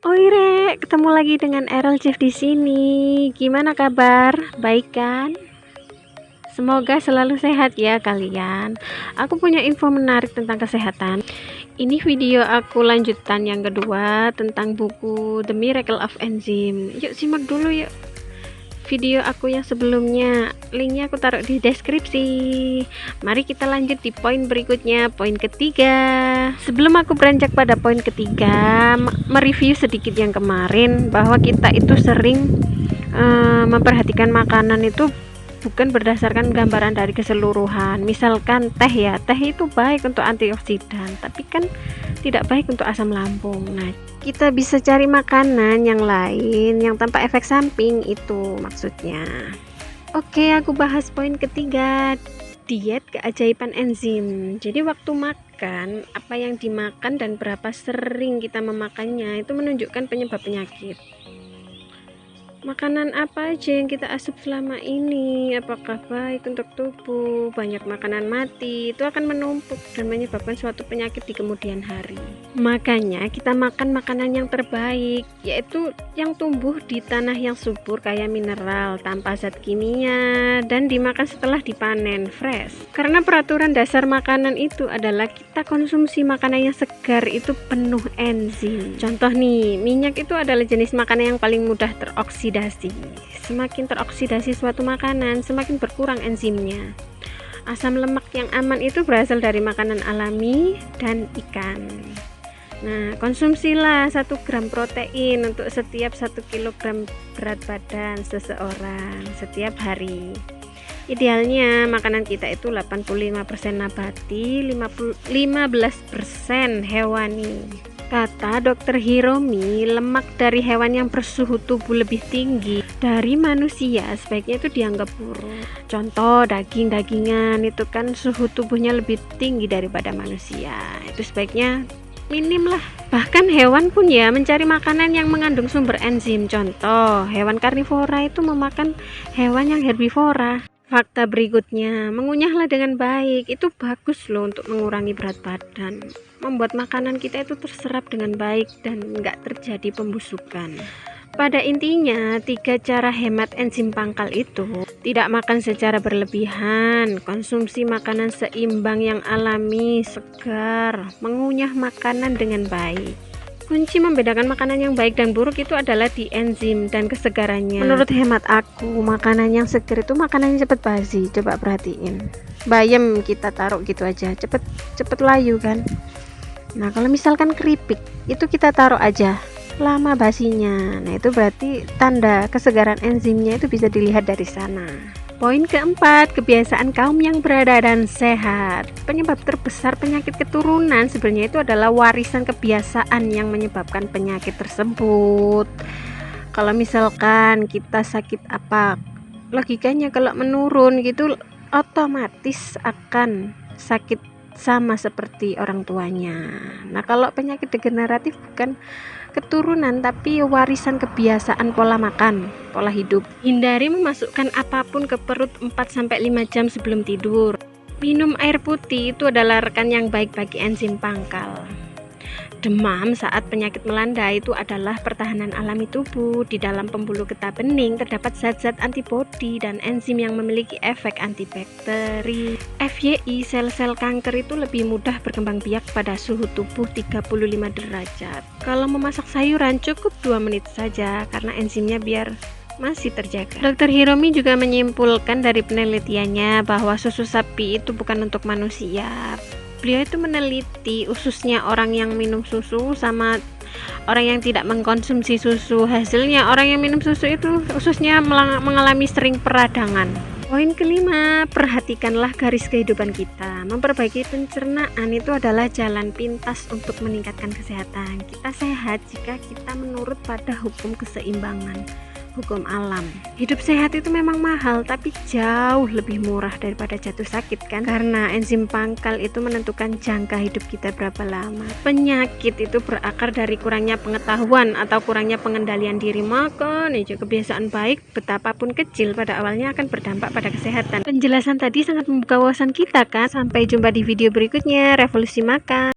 Oi Rek, ketemu lagi dengan Errol Chief di sini. Gimana kabar? Baik kan? Semoga selalu sehat ya kalian. Aku punya info menarik tentang kesehatan. Ini video aku lanjutan yang kedua tentang buku The Miracle of Enzyme. Yuk simak dulu yuk video aku yang sebelumnya, linknya aku taruh di deskripsi. Mari kita lanjut di poin berikutnya, poin ketiga. Sebelum aku beranjak pada poin ketiga, mereview sedikit yang kemarin, bahwa kita itu sering memperhatikan makanan itu bukan berdasarkan gambaran dari keseluruhan. Misalkan teh ya, teh itu baik untuk antioksidan, tapi kan tidak baik untuk asam lambung. Nah, kita bisa cari makanan yang lain yang tanpa efek samping, itu maksudnya. Oke, aku bahas poin ketiga, diet keajaiban enzim. Jadi waktu makan, apa yang dimakan dan berapa sering kita memakannya itu menunjukkan penyebab penyakit. Makanan apa aja yang kita asup selama ini, apakah baik untuk tubuh? Banyak makanan mati itu akan menumpuk dan menyebabkan suatu penyakit di kemudian hari. Makanya kita makan makanan yang terbaik, yaitu yang tumbuh di tanah yang subur kaya mineral, tanpa zat kimia, dan dimakan setelah dipanen fresh. Karena peraturan dasar makanan itu adalah kita konsumsi makanan yang segar itu penuh enzim. Contoh nih, minyak itu adalah jenis makanan yang paling mudah teroksidasi. Semakin teroksidasi suatu makanan, semakin berkurang enzimnya. Asam lemak yang aman itu berasal dari makanan alami dan ikan. Nah, konsumsilah 1 gram protein untuk setiap 1 kilogram berat badan seseorang setiap hari. Idealnya makanan kita itu 85% nabati, 15% hewani. Kata Dr. Hiromi, lemak dari hewan yang bersuhu tubuh lebih tinggi dari manusia sebaiknya itu dianggap buruk. Contoh daging-dagingan itu kan suhu tubuhnya lebih tinggi daripada manusia, itu sebaiknya minim lah. Bahkan hewan pun ya mencari makanan yang mengandung sumber enzim. Contoh hewan karnivora itu memakan hewan yang herbivora. Fakta berikutnya, mengunyahlah dengan baik, itu bagus loh untuk mengurangi berat badan, membuat makanan kita itu terserap dengan baik dan nggak terjadi pembusukan. Pada intinya, 3 cara hemat enzim pangkal itu: tidak makan secara berlebihan, konsumsi makanan seimbang yang alami, segar, mengunyah makanan dengan baik. Kunci membedakan makanan yang baik dan buruk itu adalah di enzim dan kesegarannya. Menurut hemat aku, makanan yang segar itu makanan yang cepat basi. Coba perhatiin, bayam kita taruh gitu aja, cepet layu kan. Nah, kalau misalkan keripik itu kita taruh aja, lama basinya. Nah, itu berarti tanda kesegaran enzimnya itu bisa dilihat dari sana. Poin keempat, kebiasaan kaum yang berada dan sehat. Penyebab terbesar penyakit keturunan sebenarnya itu adalah warisan kebiasaan yang menyebabkan penyakit tersebut. Kalau misalkan kita sakit apa, logikanya kalau menurun gitu otomatis akan sakit sama seperti orang tuanya. Nah, kalau penyakit degeneratif bukan keturunan tapi warisan kebiasaan pola makan, pola hidup. Hindari memasukkan apapun ke perut 4-5 jam sebelum tidur. Minum air putih itu adalah rekan yang baik bagi enzim pangkal. Demam saat penyakit melanda itu adalah pertahanan alami tubuh. Di dalam pembuluh getah bening terdapat zat-zat antibodi dan enzim yang memiliki efek antibakteri. FYI, sel-sel kanker itu lebih mudah berkembang biak pada suhu tubuh 35 derajat. Kalau memasak sayuran cukup 2 menit saja karena enzimnya biar masih terjaga. Dr. Hiromi juga menyimpulkan dari penelitiannya bahwa susu sapi itu bukan untuk manusia. Beliau itu meneliti ususnya orang yang minum susu sama orang yang tidak mengkonsumsi susu. Hasilnya orang yang minum susu itu ususnya mengalami sering peradangan. Poin kelima, perhatikanlah garis kehidupan kita. Memperbaiki pencernaan itu adalah jalan pintas untuk meningkatkan kesehatan. Kita sehat jika kita menurut pada hukum keseimbangan, hukum alam. Hidup sehat itu memang mahal, tapi jauh lebih murah daripada jatuh sakit kan, karena enzim pangkal itu menentukan jangka hidup kita berapa lama. Penyakit itu berakar dari kurangnya pengetahuan atau kurangnya pengendalian diri. Maka kebiasaan baik betapapun kecil pada awalnya akan berdampak pada kesehatan. Penjelasan tadi sangat membuka wawasan kita kan. Sampai jumpa di video berikutnya. Revolusi makan.